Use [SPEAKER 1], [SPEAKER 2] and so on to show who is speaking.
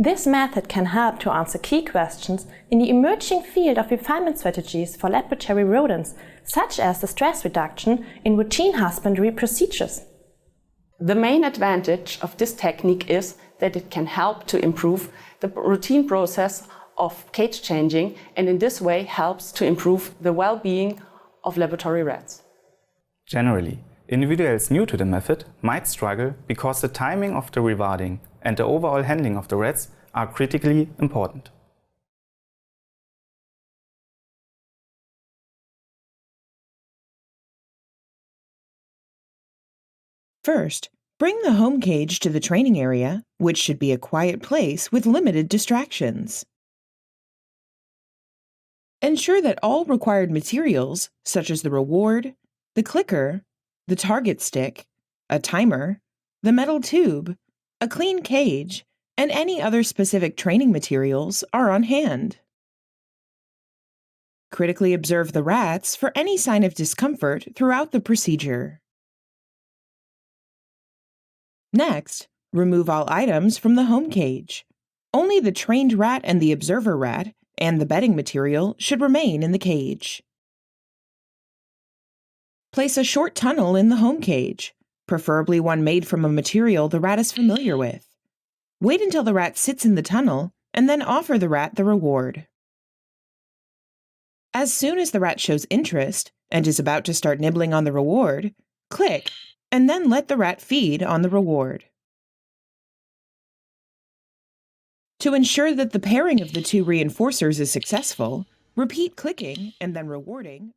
[SPEAKER 1] This method can help to answer key questions in the emerging field of refinement strategies for laboratory rodents, such as the stress reduction in routine husbandry procedures.
[SPEAKER 2] The main advantage of this technique is that it can help to improve the routine process of cage changing, and in this way helps to improve the well-being of laboratory rats.
[SPEAKER 3] Generally, individuals new to the method might struggle because the timing of the rewarding and the overall handling of the rats are critically important.
[SPEAKER 4] First, bring the home cage to the training area, which should be a quiet place with limited distractions. Ensure that all required materials, such as the reward, the clicker, the target stick, a timer, the metal tube, a clean cage, and any other specific training materials are on hand. Critically observe the rats for any sign of discomfort throughout the procedure. Next, remove all items from the home cage. Only the trained rat and the observer rat and the bedding material should remain in the cage. Place a short tunnel in the home cage, preferably one made from a material the rat is familiar with. Wait until the rat sits in the tunnel and then offer the rat the reward. As soon as the rat shows interest and is about to start nibbling on the reward, click and then let the rat feed on the reward. To ensure that the pairing of the two reinforcers is successful, repeat clicking and then rewarding